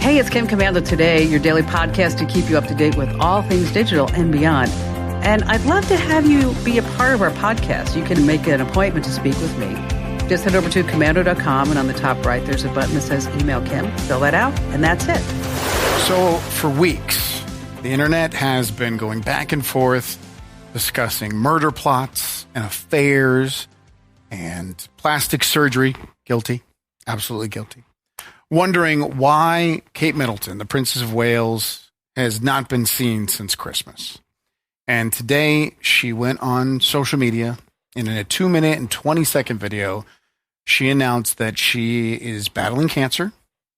Hey, it's Kim Commando Today, your daily podcast to keep you up to date with all things digital and beyond. And I'd love to have you be a part of our podcast. You can make an appointment to speak with me. Just head over to commando.com, and on the top right, there's a button that says Email Kim. Fill that out, and that's it. So for weeks, the internet has been going back and forth discussing murder plots and affairs and plastic surgery. Guilty. Absolutely guilty. Wondering why Kate Middleton, the Princess of Wales, has not been seen since Christmas. And today she went on social media, and in a 2-minute and 20-second video, she announced that she is battling cancer.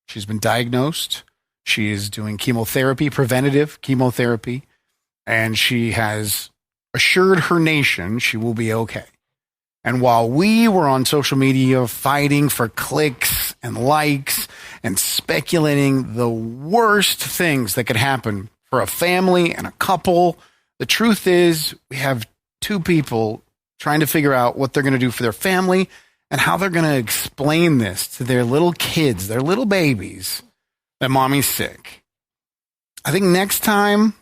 She's been diagnosed. She is doing chemotherapy, preventative chemotherapy, and she has assured her nation she will be okay. And while we were on social media fighting for clicks and likes and speculating the worst things that could happen for a family and a couple, the truth is we have two people trying to figure out what they're going to do for their family and how they're going to explain this to their little kids, their little babies, that mommy's sick. I think next time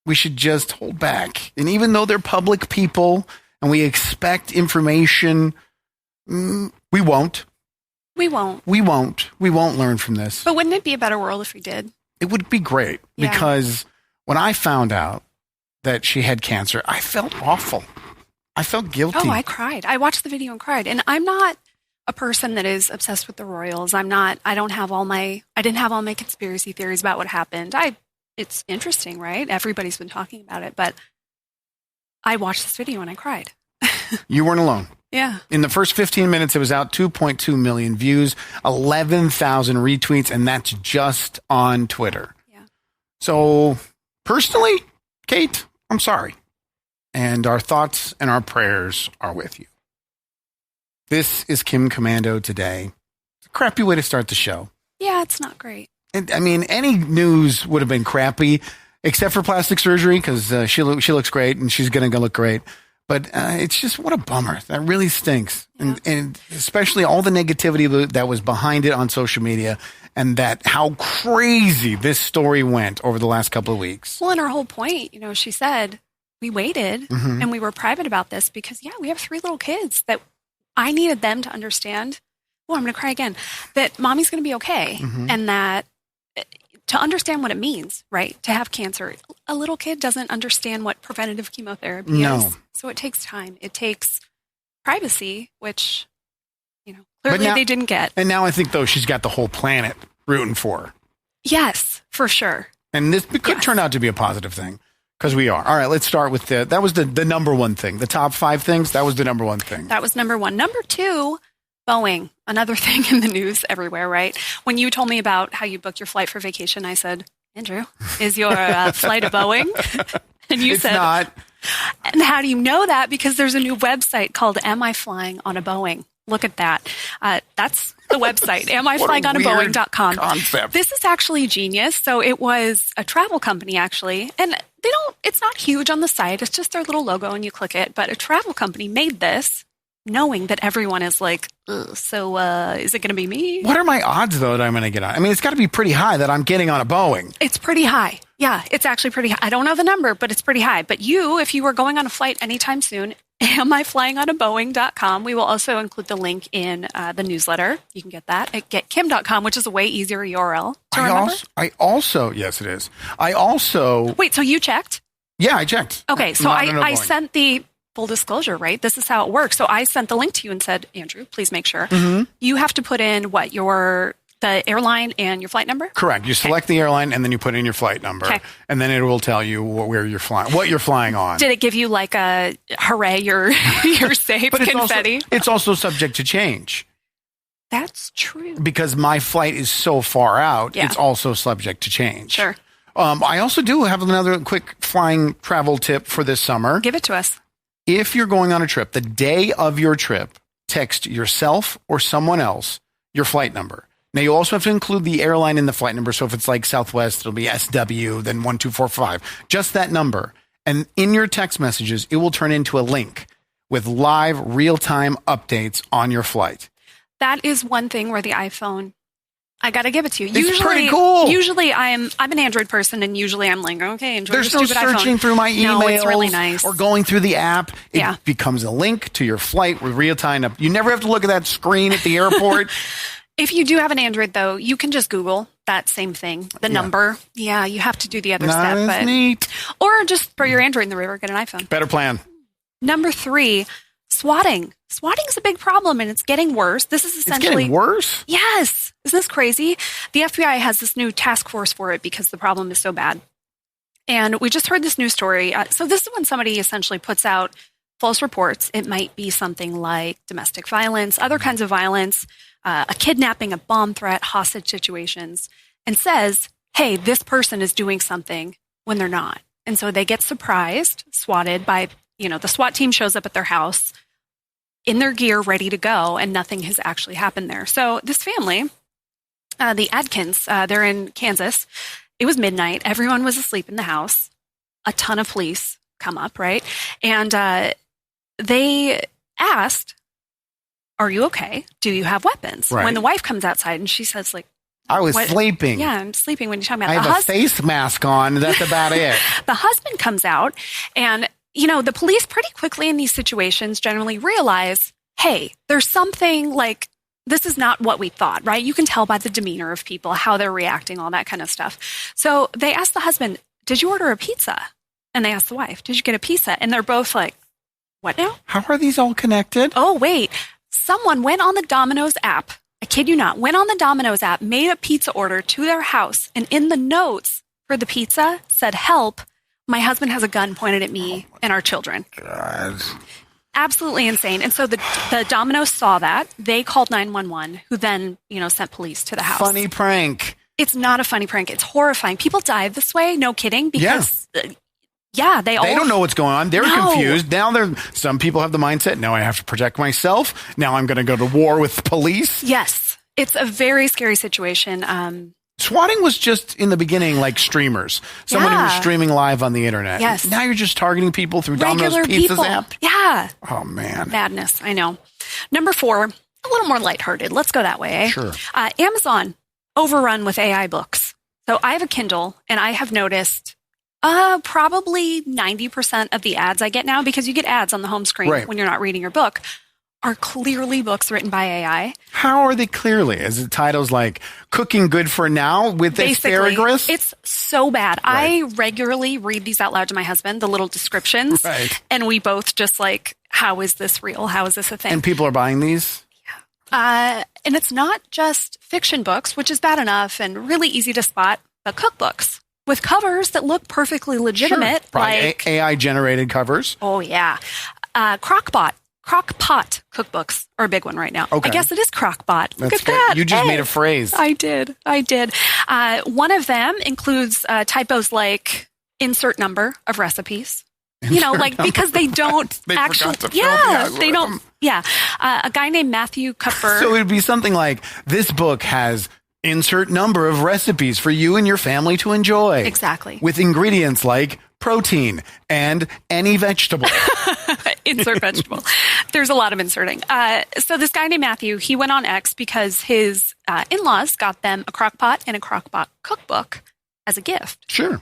we should just hold back. And even though they're public people and we expect information, we won't. We won't. We won't. We won't learn from this. But wouldn't it be a better world if we did? It would be great. Yeah. Because when I found out that she had cancer, I felt awful. I felt guilty. Oh, I cried. I watched the video and cried. And I'm not a person that is obsessed with the royals. I didn't have all my conspiracy theories about what happened. It's interesting, right? Everybody's been talking about it, but I watched this video and I cried. You weren't alone. Yeah. In the first 15 minutes, it was out 2.2 million views, 11,000 retweets, and that's just on Twitter. Yeah. So personally, Kate, I'm sorry. And our thoughts and our prayers are with you. This is Kim Commando Today. It's a crappy way to start the show. Yeah, it's not great. And, I mean, any news would have been crappy, except for plastic surgery, because she looks great and she's going to look great. But it's just, what a bummer. That really stinks. Yeah. And especially all the negativity that was behind it on social media, and that how crazy this story went over the last couple of weeks. Well, and her whole point, she said, we waited and we were private about this because, we have 3 little kids that I needed them to understand. Oh, I'm going to cry again. That mommy's going to be okay. And that to understand what it means, right? To have cancer. A little kid doesn't understand what preventative chemotherapy is. So it takes time. It takes privacy, which, clearly they didn't get. And now I think, though, she's got the whole planet rooting for her. Yes, for sure. And this could turn out to be a positive thing. Because we are. All right, let's start with that was the number one thing. The top 5 things, that was the number one thing. That was number one. Number 2, Boeing. Another thing in the news everywhere, right? When you told me about how you booked your flight for vacation, I said, Andrew, is your flight a Boeing? And you said, it's not. And how do you know that? Because there's a new website called Am I Flying on a Boeing? Look at that. That's the website, amiflyingonaboeing.com. Concept. This is actually genius. So it was a travel company, actually. And it's not huge on the site. It's just their little logo and you click it. But a travel company made this knowing that everyone is like, so is it going to be me? What are my odds, though, that I'm going to get on? I mean, it's got to be pretty high that I'm getting on a Boeing. It's pretty high. Yeah, it's actually pretty high. I don't know the number, but it's pretty high. But if you were going on a flight anytime soon, amiflyingonaboeing.com. We will also include the link in the newsletter. You can get that at getkim.com, which is a way easier URL to remember. Yes, it is. Wait, so you checked? Yeah, I checked. Okay, so I sent the full disclosure, right? This is how it works. So I sent the link to you and said, Andrew, please make sure. You have to put in the airline and your flight number? Correct. You select the airline and then you put in your flight number. Okay. And then it will tell you where you're flying, what you're flying on. Did it give you like a hooray, you're safe but confetti? It's also subject to change. That's true. Because my flight is so far out, it's also subject to change. Sure. I also do have another quick flying travel tip for this summer. Give it to us. If you're going on a trip, the day of your trip, text yourself or someone else your flight number. Now, you also have to include the airline in the flight number. So if it's like Southwest, it'll be SW, then 1245. Just that number. And in your text messages, it will turn into a link with live real-time updates on your flight. That is one thing where the iPhone I got to give it to you. It's pretty cool. Usually I'm an Android person, and usually I'm like, okay, enjoy There's your no stupid iPhone. searching through my emails. No, it's really nice. Or going through the app. It becomes a link to your flight with real time. You never have to look at that screen at the airport. If you do have an Android, though, you can just Google that same thing, the number. Yeah, you have to do the other step. But neat. Or just throw your Android in the river, get an iPhone. Better plan. Number 3, swatting. Swatting is a big problem, and it's getting worse. This is essentially... It's getting worse? Yes. Isn't this crazy? The FBI has this new task force for it because the problem is so bad. And we just heard this news story. So this is when somebody essentially puts out false reports. It might be something like domestic violence, other kinds of violence, a kidnapping, a bomb threat, hostage situations, and says, hey, this person is doing something when they're not. And so they get surprised, swatted by, the SWAT team shows up at their house in their gear, ready to go, and nothing has actually happened there. So this family, the Adkins, they're in Kansas. It was midnight. Everyone was asleep in the house. A ton of police come up, right? And they asked, are you okay? Do you have weapons? Right. When the wife comes outside and she says, I was sleeping. Yeah, I'm sleeping. When you talking about I have a face mask on. That's about it. The husband comes out, and the police pretty quickly in these situations generally realize, hey, there's something like this is not what we thought, right? You can tell by the demeanor of people, how they're reacting, all that kind of stuff. So they asked the husband, did you order a pizza? And they asked the wife, did you get a pizza? And they're both like, what now? How are these all connected? Oh, wait. Someone went on the Domino's app. I kid you not, went on the Domino's app, made a pizza order to their house, and in the notes for the pizza said, help, my husband has a gun pointed at me and our children. God. Absolutely insane. And so the Domino's saw that. They called 911, who then, sent police to the house. Funny prank. It's not a funny prank. It's horrifying. People die this way, no kidding, because... They don't know what's going on. They're confused. Now some people have the mindset, now I have to protect myself. Now I'm going to go to war with police. Yes. It's a very scary situation. Swatting was just in the beginning like streamers. Someone who was streaming live on the internet. Yes. Now you're just targeting people through Regular Domino's Pizza's people. app. Yeah. Oh, man. Madness. I know. Number 4, a little more lighthearted. Let's go that way. Sure. Amazon, overrun with AI books. So I have a Kindle, and I have noticed... probably 90% of the ads I get now, because you get ads on the home screen when you're not reading your book, are clearly books written by AI. How are they clearly? Is it titles like Cooking Good for Now with Asparagus? It's so bad. Right. I regularly read these out loud to my husband, the little descriptions. Right. And we both just how is this real? How is this a thing? And people are buying these? Yeah. And it's not just fiction books, which is bad enough and really easy to spot, but cookbooks. With covers that look perfectly legitimate. Sure. Like AI-generated covers. Oh, yeah. Crock-Pot cookbooks are a big one right now. Okay. I guess it is Crock-Pot. Look That's at good. that. You just made a phrase. I did. One of them includes typos like insert number of recipes. Because they don't actually. They don't. Yeah. A guy named Matthew Cupfer. So it would be something like, this book has... insert number of recipes for you and your family to enjoy. Exactly. With ingredients like protein and any vegetable. Insert vegetable. There's a lot of inserting. So this guy named Matthew, he went on X because his in-laws got them a Crock-Pot and a Crock-Pot cookbook as a gift. Sure.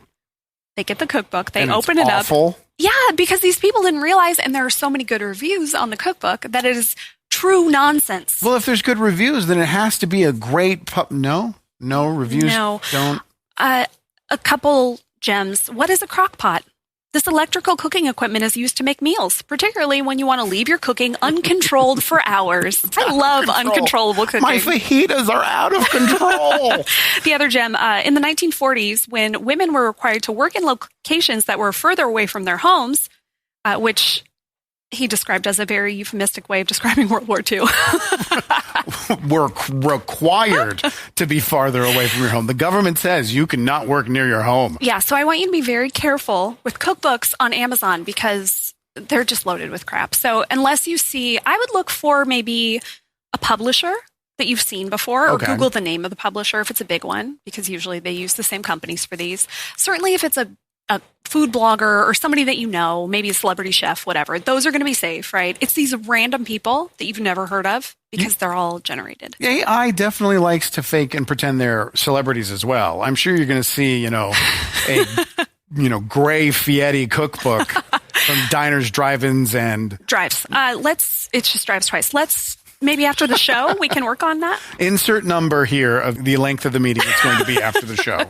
They get the cookbook. They and open it's it awful. up. Yeah, because these people didn't realize, and there are so many good reviews on the cookbook, that it is true nonsense. Well, if there's good reviews, then it has to be a great No reviews. No. Don't. A couple gems. What is a crock pot? This electrical cooking equipment is used to make meals, particularly when you want to leave your cooking uncontrolled for hours. I love uncontrollable cooking. My fajitas are out of control. The other gem, in the 1940s, when women were required to work in locations that were further away from their homes, which he described as a very euphemistic way of describing World War II. We're required to be farther away from your home. The government says you cannot work near your home. Yeah, so I want you to be very careful with cookbooks on Amazon because they're just loaded with crap. So unless you see, I would look for maybe a publisher that you've seen before, or Google the name of the publisher if it's a big one, because usually they use the same companies for these. Certainly if it's a food blogger or somebody that you know, maybe a celebrity chef, whatever, those are going to be safe, right? It's these random people that you've never heard of because they're all generated. AI definitely likes to fake and pretend they're celebrities as well. I'm sure you're going to see, a gray Fieri cookbook from diners, drive-ins, and drives. It's just drives twice. Maybe after the show, we can work on that. Insert number here of the length of the meeting it's going to be after the show.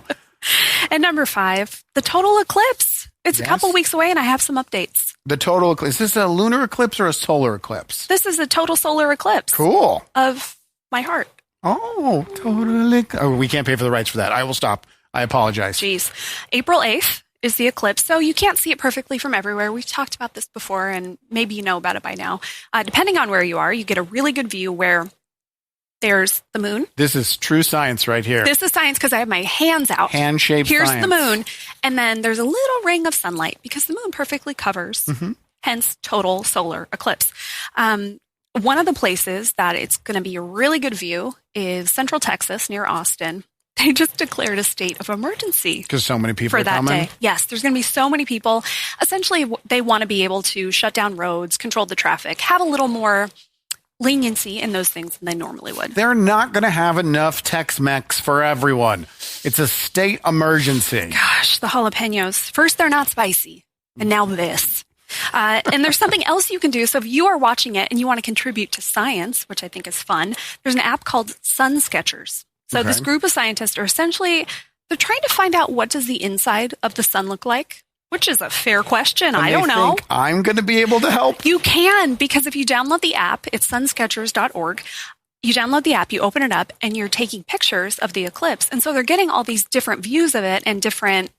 And number 5, the total eclipse. It's a couple weeks away, and I have some updates. The total eclipse. Is this a lunar eclipse or a solar eclipse? This is a total solar eclipse. Cool. Of my heart. Oh, totally. Oh, we can't pay for the rights for that. I will stop. I apologize. Jeez. April 8th is the eclipse, so you can't see it perfectly from everywhere. We've talked about this before, and maybe you know about it by now. Depending on where you are, you get a really good view where there's the moon. This is true science right here. This is science because I have my hands out. Hand-shaped Here's science. the moon, and then there's a little ring of sunlight because the moon perfectly covers, hence total solar eclipse. One of the places that it's going to be a really good view is Central Texas near Austin. They just declared a state of emergency. Because so many people for are that coming? day. Yes, there's going to be so many people. Essentially, they want to be able to shut down roads, control the traffic, have a little more leniency in those things than they normally would. They're not going to have enough Tex-Mex for everyone. It's a state emergency. Gosh, the jalapenos. First, they're not spicy, and now this. And there's something else you can do. So if you are watching it and you want to contribute to science, which I think is fun, there's an app called Sun Sketchers. So this group of scientists are essentially, they're trying to find out what does the inside of the sun look like, which is a fair question. And I don't know. I'm going to be able to help. You can, because if you download the app, it's sunsketchers.org. You download the app, you open it up, and you're taking pictures of the eclipse. And so they're getting all these different views of it and different,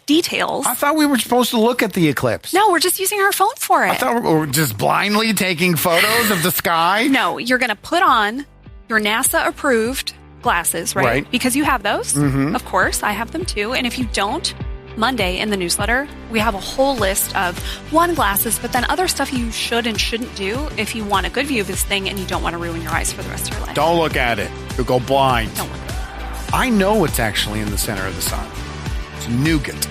details. I thought we were supposed to look at the eclipse. No, we're just using our phone for it. I thought we were just blindly taking photos of the sky. No, you're going to put on your NASA-approved glasses, right? Because you have those. Of course, I have them too. And if you don't, Monday in the newsletter, we have a whole list of glasses, but then other stuff you should and shouldn't do if you want a good view of this thing and you don't want to ruin your eyes for the rest of your life. Don't look at it. You'll go blind. Don't look at it. I know what's actually in the center of the sun. It's nougat.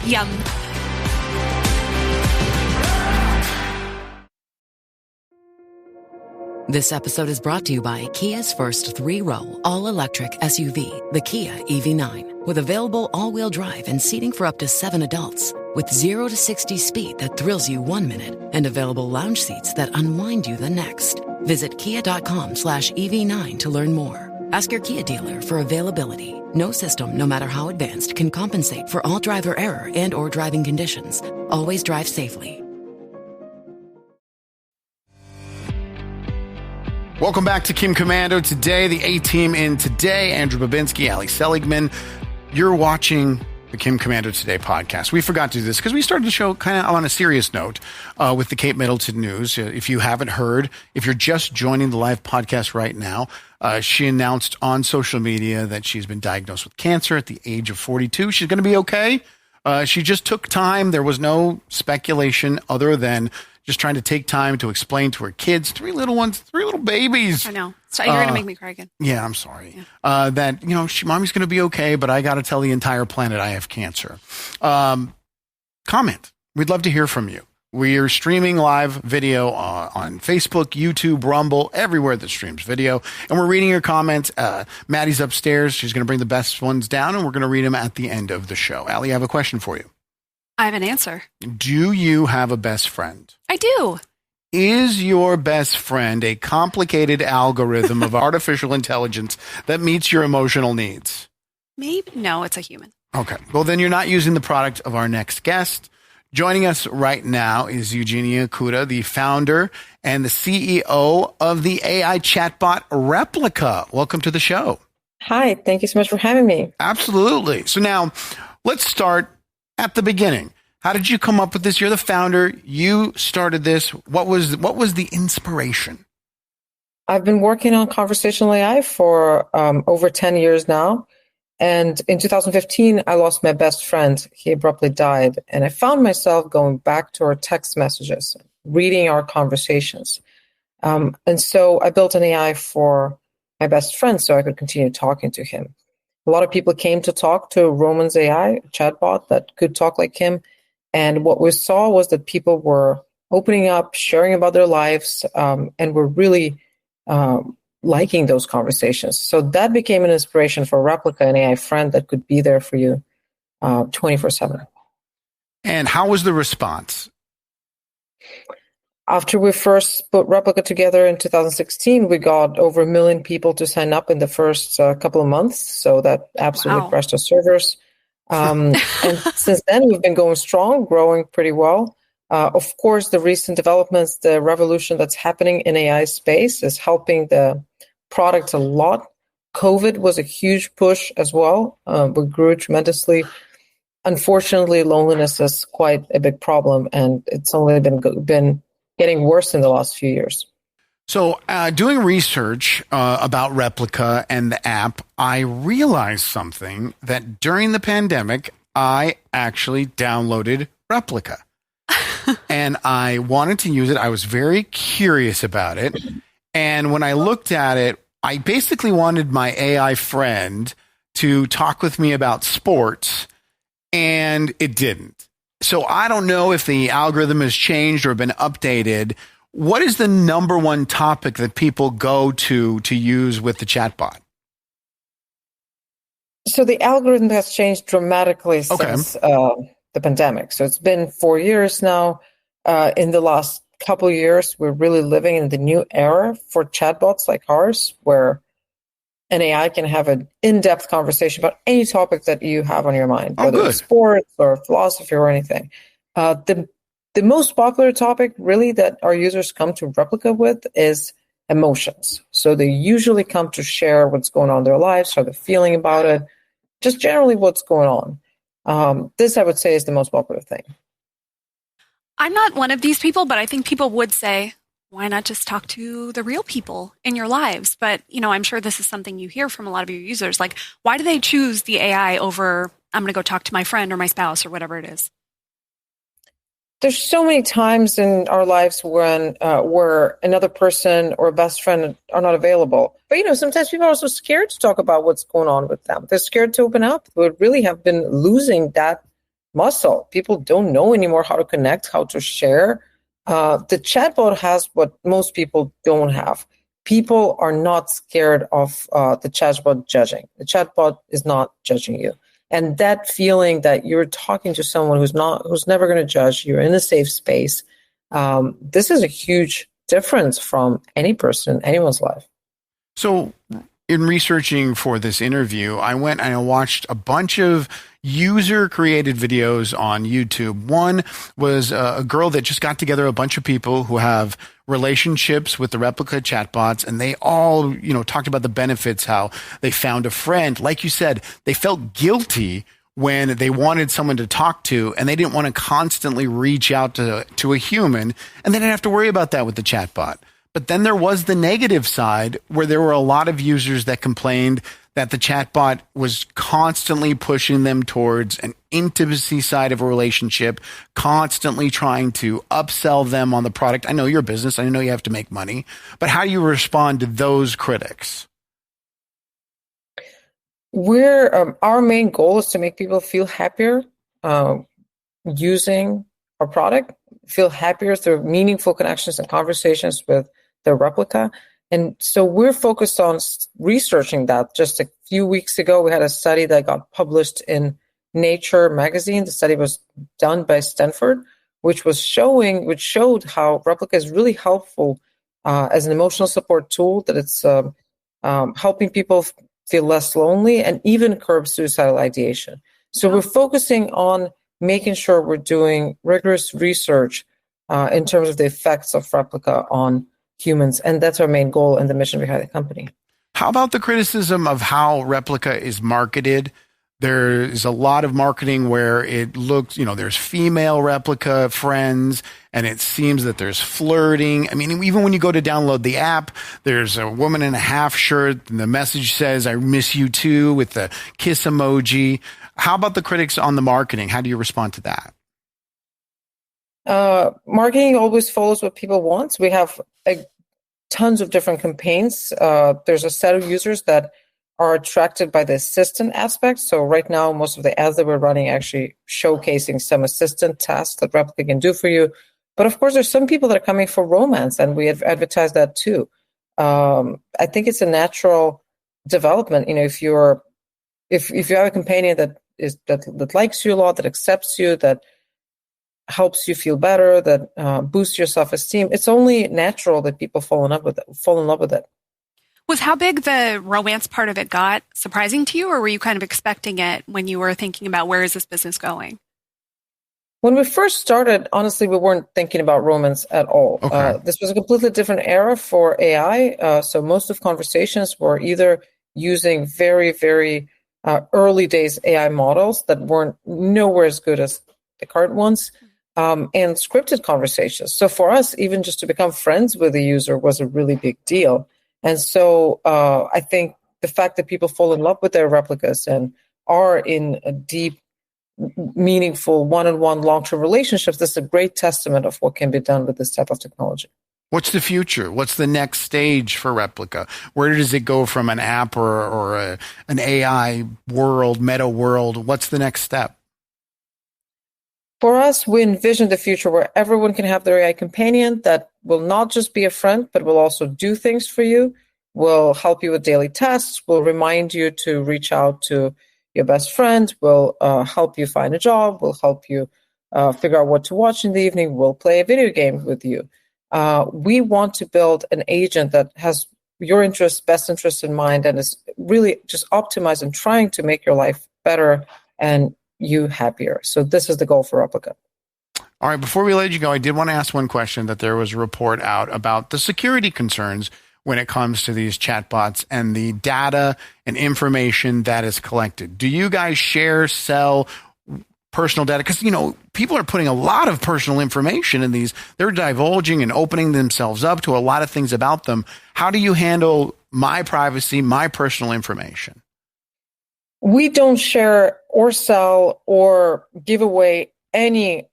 Yum. This episode is brought to you by Kia's first 3-row, all-electric SUV, the Kia EV9, with available all-wheel drive and seating for up to 7 adults, with 0 to 60 speed that thrills you 1 minute, and available lounge seats that unwind you the next. Visit kia.com/EV9 to learn more. Ask your Kia dealer for availability. No system, no matter how advanced, can compensate for all driver error and or driving conditions. Always drive safely. Welcome back to Kim Commando. Today, the A-Team in today, Andrew Babinski, Ali Seligman. You're watching the Kim Commando Today podcast. We forgot to do this because we started the show kind of on a serious note with the Kate Middleton news. If you haven't heard, if you're just joining the live podcast right now, she announced on social media that she's been diagnosed with cancer at the age of 42. She's going to be okay. She just took time. There was no speculation other than just trying to take time to explain to her kids, 3 little ones, 3 little babies. I know. So you're going to make me cry again. Yeah, I'm sorry. Yeah. That, mommy's going to be okay, but I got to tell the entire planet I have cancer. Comment. We'd love to hear from you. We are streaming live video on Facebook, YouTube, Rumble, everywhere that streams video. And we're reading your comments. Maddie's upstairs. She's going to bring the best ones down, and we're going to read them at the end of the show. Allie, I have a question for you. I have an answer. Do you have a best friend? I do. Is your best friend a complicated algorithm of artificial intelligence that meets your emotional needs? Maybe. No, it's a human. Okay. Well, then you're not using the product of our next guest. Joining us right now is Eugenia Kuyda, the founder and the CEO of the AI chatbot Replika. Welcome to the show. Hi. Thank you so much for having me. Absolutely. So now let's start at the beginning. How did you come up with this? You're the founder. You started this. What was the inspiration? I've been working on conversational AI for over 10 years now. And in 2015, I lost my best friend. He abruptly died. And I found myself going back to our text messages, reading our conversations. And so I built an AI for my best friend so I could continue talking to him. A lot of people came to talk to Roman's AI, a chatbot that could talk like him. And what we saw was that people were opening up, sharing about their lives, and we're really liking those conversations. So that became an inspiration for Replika, an AI friend that could be there for you 24/7. And how was the response? After we first put Replika together in 2016, we got over 1 million people to sign up in the first couple of months. So that absolutely crashed our servers. And since then, we've been going strong, growing pretty well. Of course, the recent developments, the revolution that's happening in AI space is helping the product a lot. COVID was a huge push as well. We grew tremendously. Unfortunately, loneliness is quite a big problem, and it's only been getting worse in the last few years. So doing research about Replika and the app, I realized something that during the pandemic, I actually downloaded Replika. And I wanted to use it. I was very curious about it. And when I looked at it, I basically wanted my AI friend to talk with me about sports, and it didn't. So I don't know if the algorithm has changed or been updated. What is the number one topic that people go to use with the chatbot? So the algorithm has changed dramatically since the pandemic. So it's been 4 years now. In the last couple of years, we're really living in the new era for chatbots like ours, where an AI can have an in-depth conversation about any topic that you have on your mind, whether it's sports or philosophy or anything. The most popular topic really that our users come to Replika with is emotions. So they usually come to share what's going on in their lives, how they're feeling about it, just generally what's going on. This, I would say, is the most popular thing. I'm not one of these people, but I think people would say, why not just talk to the real people in your lives? But, I'm sure this is something you hear from a lot of your users. Like, why do they choose the AI over, I'm going to go talk to my friend or my spouse or whatever it is? There's so many times in our lives when where another person or a best friend are not available. But, sometimes people are also scared to talk about what's going on with them. They're scared to open up. We really have been losing that muscle. People don't know anymore how to connect, how to share. The chatbot has what most people don't have. People are not scared of the chatbot judging. The chatbot is not judging you. And that feeling that you're talking to someone who's never going to judge, you're in a safe space. This is a huge difference from any person, anyone's life. So in researching for this interview, I went and I watched a bunch of user-created videos on YouTube. One was a girl that just got together a bunch of people who have relationships with the Replika chatbots, and they all, talked about the benefits, how they found a friend. Like you said, they felt guilty when they wanted someone to talk to, and they didn't want to constantly reach out to a human, and they didn't have to worry about that with the chatbot. But then there was the negative side where there were a lot of users that complained that the chatbot was constantly pushing them towards an intimacy side of a relationship, constantly trying to upsell them on the product. I know you're a business. I know you have to make money. But how do you respond to those critics? Our main goal is to make people feel happier using our product, feel happier through meaningful connections and conversations with the Replika. And so we're focused on researching that. Just a few weeks ago, we had a study that got published in Nature magazine. The study was done by Stanford, which showed how Replika is really helpful as an emotional support tool, that it's helping people feel less lonely and even curb suicidal ideation. So we're focusing on making sure we're doing rigorous research in terms of the effects of Replika on humans. And that's our main goal and the mission behind the company. How about the criticism of how Replika is marketed? There's a lot of marketing where it looks, there's female Replika friends, and it seems that there's flirting. I mean, even when you go to download the app, there's a woman in a half shirt, and the message says, "I miss you too," with the kiss emoji. How about the critics on the marketing? How do you respond to that? Marketing always follows what people want. We have tons of different campaigns. There's a set of users that are attracted by the assistant aspect. So right now, most of the ads that we're running actually showcasing some assistant tasks that Replika can do for you. But of course, there's some people that are coming for romance, and we advertise that too. I think it's a natural development. If you have a companion that likes you a lot, that accepts you, that helps you feel better, that boosts your self-esteem, it's only natural that people fall in love with it. Was how big the romance part of it got surprising to you, or were you kind of expecting it when you were thinking about where is this business going? When we first started, honestly, we weren't thinking about romance at all. Okay. This was a completely different era for AI. So most of conversations were either using very, very early days AI models that weren't nowhere as good as the current ones, and scripted conversations. So for us, even just to become friends with the user was a really big deal. And so I think the fact that people fall in love with their replicas and are in a deep, meaningful one-on-one long-term relationships, this is a great testament of what can be done with this type of technology. What's the future? What's the next stage for Replika? Where does it go from an app or an AI world, meta world? What's the next step? For us, we envision the future where everyone can have their AI companion that will not just be a friend, but will also do things for you, will help you with daily tasks, will remind you to reach out to your best friend, will help you find a job, will help you figure out what to watch in the evening, will play a video game with you. We want to build an agent that has your interests, best interests in mind, and is really just optimized and trying to make your life better and you happier. So this is the goal for Replika. All right, before we let you go, I did want to ask one question that there was a report out about the security concerns when it comes to these chatbots and the data and information that is collected. Do you guys share, sell personal data? Because, people are putting a lot of personal information in these. They're divulging and opening themselves up to a lot of things about them. How do you handle my privacy, my personal information? We don't share or sell or give away any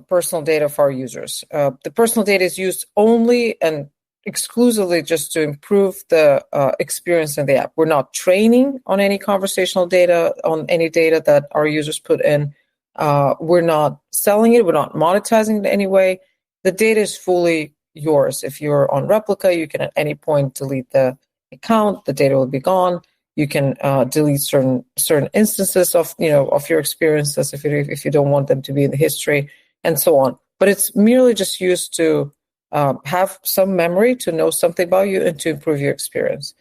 personal data for our users. The personal data is used only and exclusively just to improve the experience in the app. We're not training on any conversational data, on any data that our users put in. We're not selling it. We're not monetizing it in any way. The data is fully yours. If you're on Replika, you can at any point delete the account. The data will be gone. You can delete certain instances of your experiences if you don't want them to be in the history, and so on. But it's merely just used to have some memory, to know something about you, and to improve your experience.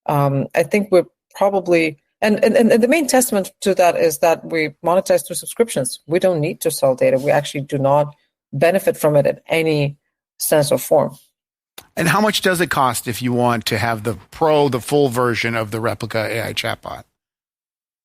I think we're probably, and the main testament to that is that we monetize through subscriptions. We don't need to sell data. We actually do not benefit from it in any sense or form. And how much does it cost if you want to have the full version of the Replika AI chatbot?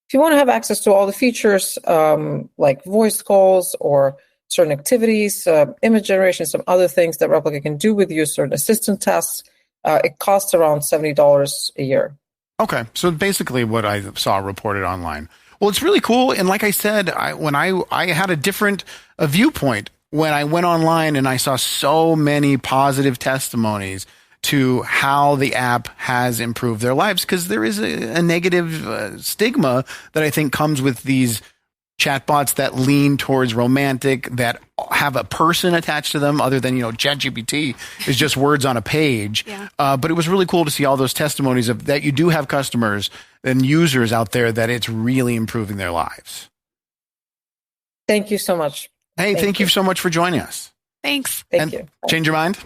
If you want to have access to all the features, like voice calls or certain activities, image generation, some other things that Replika can do with you, certain assistant tasks, it costs around $70 a year. Okay, so basically what I saw reported online. Well, it's really cool. And like I said, I had a different viewpoint when I went online and I saw so many positive testimonies to how the app has improved their lives, because there is a negative stigma that I think comes with these chatbots that lean towards romantic, that have a person attached to them other than, ChatGPT is just words on a page. Yeah. But it was really cool to see all those testimonies of that you do have customers and users out there that it's really improving their lives. Thank you so much. Hey, thank you so much for joining us. Thanks. Thank you. Change your mind?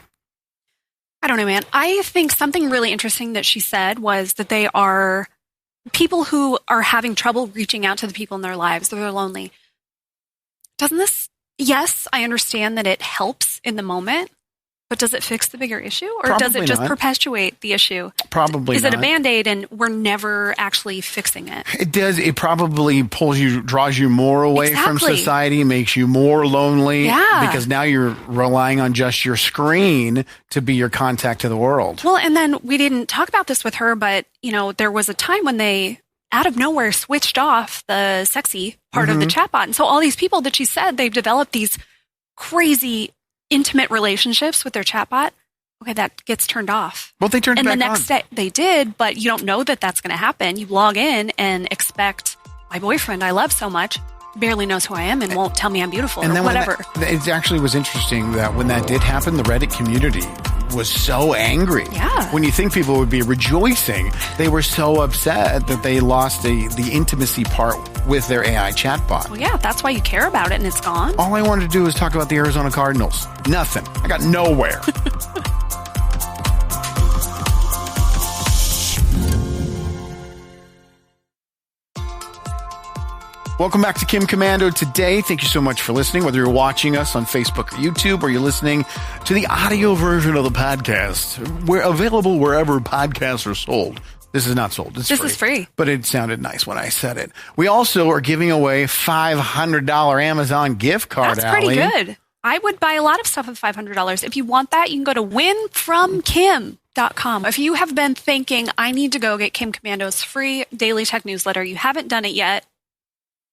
I don't know, man. I think something really interesting that she said was that they are people who are having trouble reaching out to the people in their lives, they're lonely. Doesn't this, yes, I understand that it helps in the moment, but does it fix the bigger issue? Or Probably does it just not. perpetuate the issue? Probably Is not. it a Band-Aid and we're never actually fixing it? It does. It probably draws you more away from Exactly. society, makes you more lonely. Yeah. Because now you're relying on just your screen to be your contact to the world. Well, and then we didn't talk about this with her, but, there was a time when they, out of nowhere, switched off the sexy part of the chatbot. And so all these people that she said, they've developed these crazy, intimate relationships with their chatbot. Okay, that gets turned off. Well, they turned it And back the next on. day, they did, but you don't know that that's going to happen. You log in and expect, my boyfriend I love so much barely knows who I am and won't tell me I'm beautiful And or then whatever. It actually was interesting that when that did happen, the Reddit community was so angry. Yeah. When you think people would be rejoicing, they were so upset that they lost the intimacy part with their AI chatbot. Well, yeah, that's why you care about it and it's gone. All I wanted to do was talk about the Arizona Cardinals. Nothing. I got nowhere. Welcome back to Kim Commando today. Thank you so much for listening, whether you're watching us on Facebook or YouTube or you're listening to the audio version of the podcast. We're available wherever podcasts are sold. This is not sold. This is free. But it sounded nice when I said it. We also are giving away $500 Amazon gift card, That's pretty good. I would buy a lot of stuff with $500. If you want that, you can go to winfromkim.com. If you have been thinking, I need to go get Kim Commando's free daily tech newsletter, you haven't done it yet,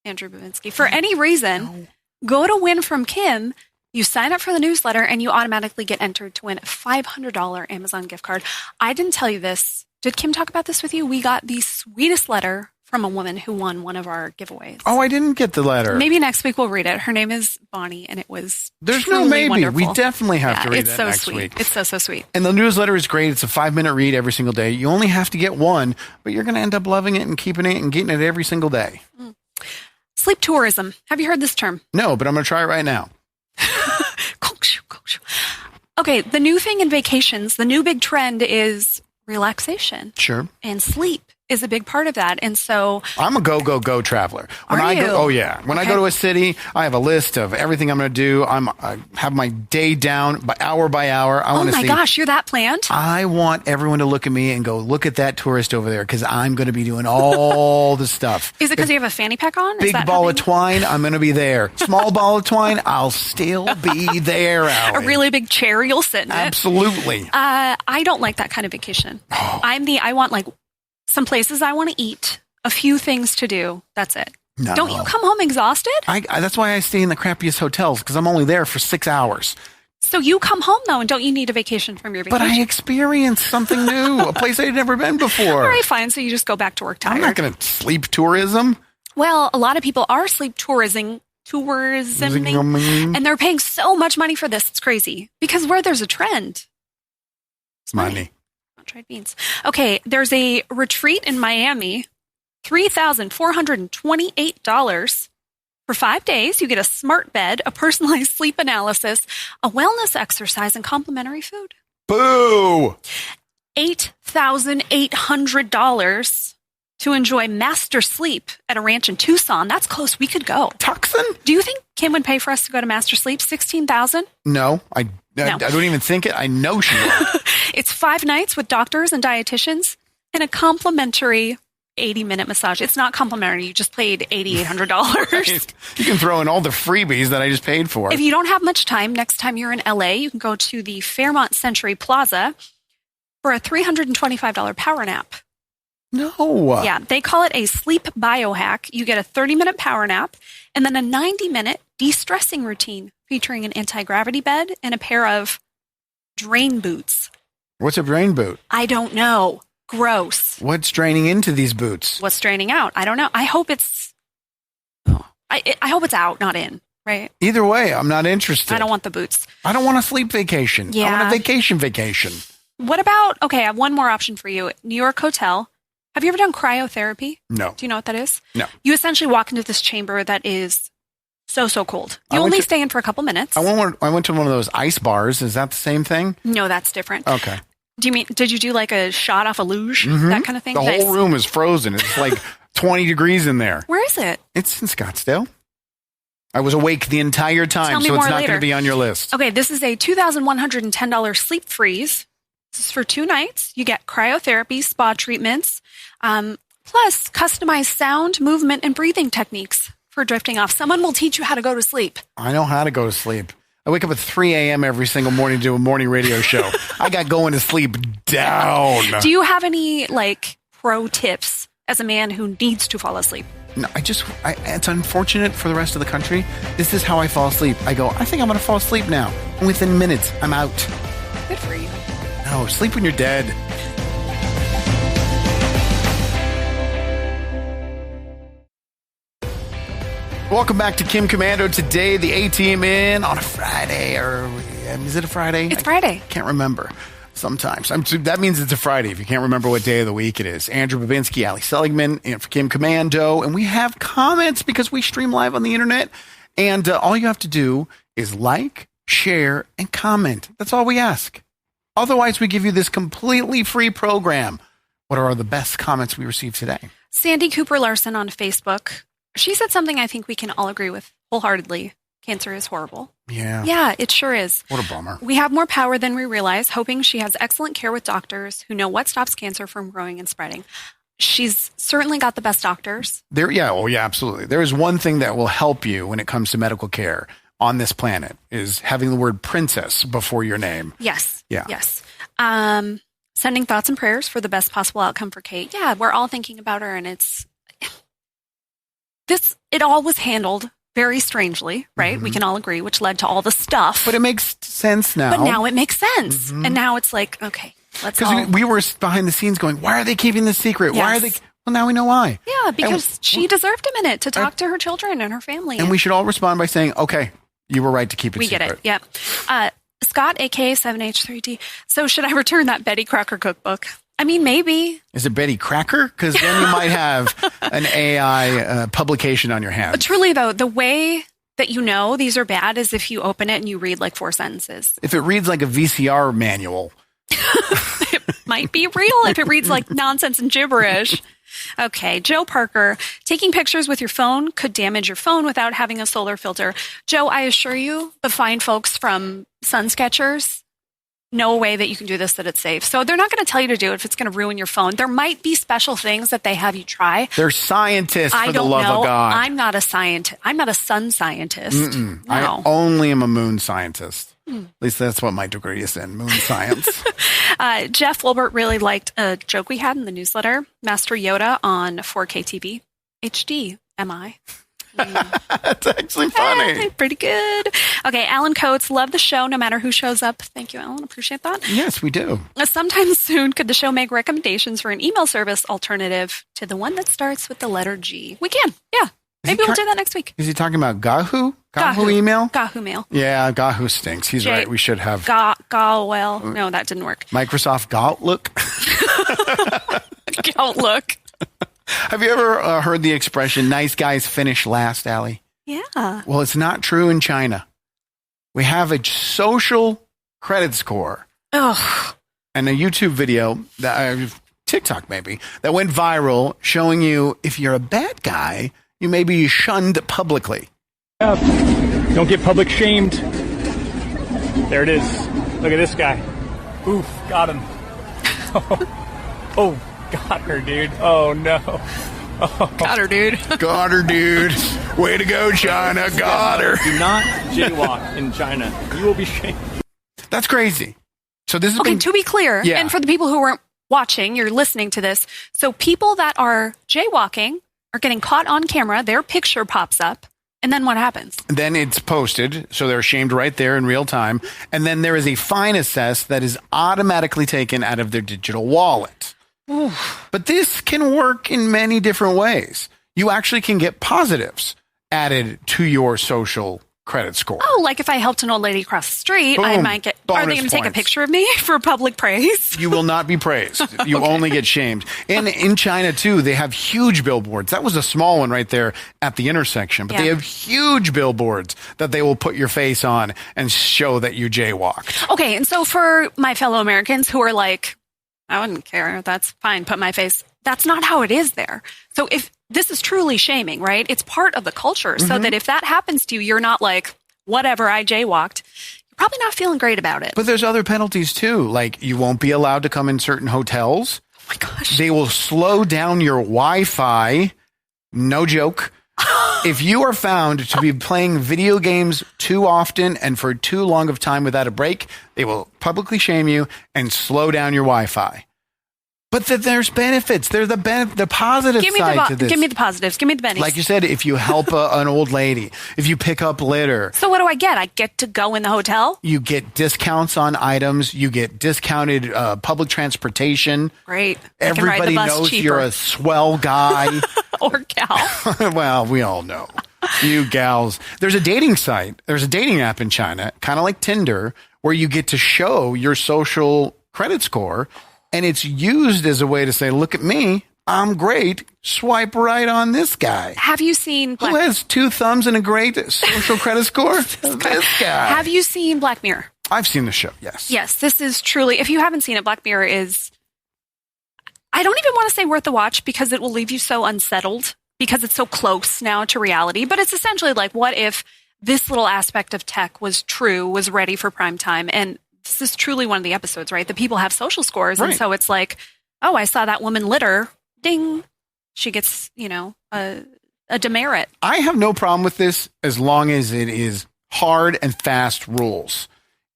Andrew Babinski, for any reason, go to Win from Kim. You sign up for the newsletter and you automatically get entered to win a $500 Amazon gift card. I didn't tell you this. Did Kim talk about this with you? We got the sweetest letter from a woman who won one of our giveaways. Oh, I didn't get the letter. Maybe next week we'll read it. Her name is Bonnie, and it was There's truly no maybe. wonderful. We definitely have to read it's that so next sweet. week. It's so sweet. And the newsletter is great. It's a 5-minute read every single day. You only have to get one, but you're going to end up loving it and keeping it and getting it every single day. Sleep tourism. Have you heard this term? No, but I'm going to try it right now. Okay, the new thing in vacations, the new big trend is relaxation. Sure. And sleep is a big part of that. And so I'm a go traveler. When Are I you? go, oh yeah. When I go to a city, I have a list of everything I'm going to do. I have my day down by hour. I oh want to my see. gosh, you're that planned? I want everyone to look at me and go, look at that tourist over there, because I'm going to be doing all the stuff. Is it because you have a fanny pack on? Is Big that ball how of twine, I'm going to be there. Small ball of twine, I'll still be there, a Allie. really big chair you'll sit in it? Absolutely. I don't like that kind of vacation. Oh. I want like some places I want to eat, a few things to do. That's it. No. Don't you come home exhausted? That's why I stay in the crappiest hotels, because I'm only there for 6 hours. So you come home though, and don't you need a vacation from your vacation? But I experienced something new, a place I'd never been before. All right, fine. So you just go back to work tired. I'm not going to sleep tourism. Well, a lot of people are sleep tourisming, and they're paying so much money for this. It's crazy. Because where there's a trend, it's Money. Not dried beans. Okay, there's a retreat in Miami, $3,428 for 5 days. You get a smart bed, a personalized sleep analysis, a wellness exercise, and complimentary food. Boo! $8,800 to enjoy master sleep at a ranch in Tucson. That's close. We could go. Tucson? Do you think Kim would pay for us to go to master sleep? $16,000? No, I don't even think it. I know she would. It's 5 nights with doctors and dietitians and a complimentary 80-minute massage. It's not complimentary. You just paid $8,800. You can throw in all the freebies that I just paid for. If you don't have much time, next time you're in LA, you can go to the Fairmont Century Plaza for a $325 power nap. No. Yeah, they call it a sleep biohack. You get a 30-minute power nap and then a 90-minute de-stressing routine featuring an anti-gravity bed and a pair of drain boots. What's a drain boot? I don't know. Gross. What's draining into these boots? What's draining out? I don't know. I hope it's I hope it's out, not in, right? Either way, I'm not interested. I don't want the boots. I don't want a sleep vacation. Yeah. I want a vacation. What about, okay, I have one more option for you. New York Hotel. Have you ever done cryotherapy? No. Do you know what that is? No. You essentially walk into this chamber that is so cold. You I went only to- stay in for a couple minutes. I went to one of those ice bars. Is that the same thing? No, that's different. Okay. Did you do like a shot off a luge? That kind of thing? The Nice. whole room is frozen. It's like 20 degrees in there. Where is it? It's in Scottsdale. I was awake the entire time, Tell me so it's more not later. going to be on your list. Okay, this is a $2,110 sleep freeze. This is for 2 nights. You get cryotherapy, spa treatments, plus customized sound, movement, and breathing techniques for drifting off. Someone will teach you how to go to sleep. I know how to go to sleep. I wake up at 3 a.m. every single morning to do a morning radio show. I got going to sleep down. Do you have any like pro tips as a man who needs to fall asleep? No, it's unfortunate for the rest of the country. This is how I fall asleep. I go, I think I'm going to fall asleep now. And within minutes, I'm out. Good for you. No, sleep when you're dead. Welcome back to Kim Commando. Today, the A-Team in on a Friday. Is it a Friday? It's Friday. I can't remember sometimes. That means it's a Friday if you can't remember what day of the week it is. Andrew Babinski, Ali Seligman, and for Kim Commando. And we have comments because we stream live on the internet. And all you have to do is like, share, and comment. That's all we ask. Otherwise, we give you this completely free program. What are the best comments we received today? Sandy Cooper Larson on Facebook. She said something I think we can all agree with wholeheartedly. Cancer is horrible. Yeah. Yeah, it sure is. What a bummer. We have more power than we realize, hoping she has excellent care with doctors who know what stops cancer from growing and spreading. She's certainly got the best doctors. Absolutely. There is one thing that will help you when it comes to medical care on this planet is having the word princess before your name. Yes. Yeah. Yes. Sending thoughts and prayers for the best possible outcome for Kate. Yeah, we're all thinking about her, and it all was handled very strangely, right? Mm-hmm. We can all agree, which led to all the stuff. But it makes sense now. But now it makes sense. Mm-hmm. And now it's like, okay, let's all... Because we were behind the scenes going, why are they keeping this secret? Yes. Why are they... Well, now we know why. Yeah, because she deserved a minute to talk to her children and her family. And we should all respond by saying, okay, you were right to keep it secret. We get it, yep. Scott, a.k.a. 7H3D. So should I return that Betty Crocker cookbook? I mean, maybe. Is it Betty Cracker? Because then you might have an AI publication on your hands. But truly, though, the way that you know these are bad is if you open it and you read like 4 sentences. If it reads like a VCR manual. It might be real if it reads like nonsense and gibberish. Okay, Joe Parker, taking pictures with your phone could damage your phone without having a solar filter. Joe, I assure you, the fine folks from Sun Sketchers know a way that you can do this, that it's safe. So they're not going to tell you to do it if it's going to ruin your phone. There might be special things that they have you try. They're scientists, for the love of God. I'm not a scientist. I'm not a sun scientist. No. I only am a moon scientist. At least that's what my degree is in, moon science. Jeff Wilbert really liked a joke we had in the newsletter. Master Yoda on 4K TV. HD, am I? That's actually funny. Pretty good. Okay, Alan Coates, love the show no matter who shows up. Thank you, Alan. Appreciate that. Yes, we do. Sometime soon, could the show make recommendations for an email service alternative to the one that starts with the letter G? We can, yeah. Maybe we'll do that next week. Is he talking about Gahoo? Gahoo email? Gahoo mail. Yeah, Gahoo stinks. He's right. We should have... Well, no, that didn't work. Microsoft Outlook? Outlook. Have you ever heard the expression, nice guys finish last, Allie? Yeah. Well, it's not true in China. We have a social credit score. Ugh. And a YouTube video, TikTok maybe, that went viral showing you if you're a bad guy, you may be shunned publicly. Don't get public shamed. There it is. Look at this guy. Oof, got him. Oh, got her, dude. Oh, no. Oh. Got her, dude. Got her, dude. Way to go, China. Got her. Do not jaywalk in China. You will be shamed. That's crazy. So this is to be clear, and for the people who weren't watching, you're listening to this. So people that are jaywalking are getting caught on camera. Their picture pops up. And then what happens? Then it's posted, so they're shamed right there in real time. And then there is a fine assessed that is automatically taken out of their digital wallet. Oof. But this can work in many different ways. You actually can get positives added to your social credit score. Oh, like if I helped an old lady across the street, Boom. I might get... Bonus Are they going to take a points. picture of me for public praise? You will not be praised. You only get shamed. And in China, too, they have huge billboards. That was a small one right there at the intersection. But they have huge billboards that they will put your face on and show that you jaywalked. Okay, and so for my fellow Americans who are like, I wouldn't care. That's fine. Put my face. That's not how it is there. So if this is truly shaming, right? It's part of the culture. So that if that happens to you, you're not like, whatever, I jaywalked. You're probably not feeling great about it. But there's other penalties too. Like you won't be allowed to come in certain hotels. Oh my gosh. They will slow down your Wi-Fi. No joke. If you are found to be playing video games too often and for too long of time without a break, they will publicly shame you and slow down your Wi-Fi. But there's benefits. There's the positive side to this. Give me the positives. Give me the benefits. Like you said, if you help an old lady, if you pick up litter. So what do I get? I get to go in the hotel? You get discounts on items. You get discounted public transportation. Great. Everybody knows cheaper. You're a swell guy. Or gal. Well, we all know. You gals. There's a dating site. There's a dating app in China, kind of like Tinder, where you get to show your social credit score. And it's used as a way to say, look at me. I'm great. Swipe right on this guy. Have you seen Who has 2 thumbs and a great social credit score? This guy. Have you seen Black Mirror? I've seen the show, yes. Yes, this is truly, if you haven't seen it, Black Mirror is, I don't even want to say worth the watch because it will leave you so unsettled because it's so close now to reality. But it's essentially like, what if this little aspect of tech was true, was ready for prime time? And this is truly one of the episodes, right? The people have social scores. Right. And so it's like, oh, I saw that woman litter. Ding. She gets, a demerit. I have no problem with this as long as it is hard and fast rules.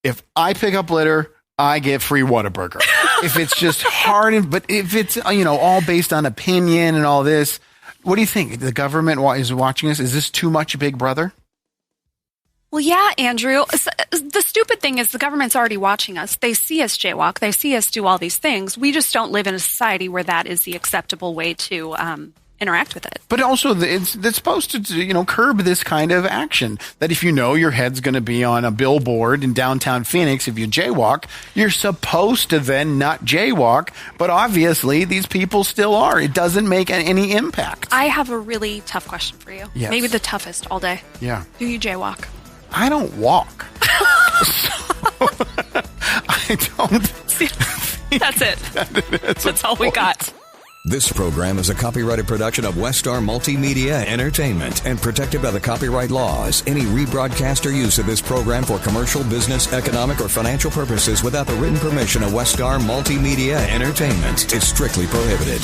If I pick up litter, I get free Whataburger. If it's just hard, but if it's, all based on opinion and all this, what do you think? The government is watching us. Is this too much Big Brother? Well, yeah, Andrew. The stupid thing is the government's already watching us. They see us jaywalk. They see us do all these things. We just don't live in a society where that is the acceptable way to interact with it. But also, it's supposed to, curb this kind of action. That if you know your head's going to be on a billboard in downtown Phoenix, if you jaywalk, you're supposed to then not jaywalk. But obviously, these people still are. It doesn't make any impact. I have a really tough question for you. Yes. Maybe the toughest all day. Yeah. Do you jaywalk? I don't walk. I don't. That's it. That's all we got. This program is a copyrighted production of Westar Multimedia Entertainment and protected by the copyright laws. Any rebroadcast or use of this program for commercial, business, economic, or financial purposes without the written permission of Westar Multimedia Entertainment is strictly prohibited.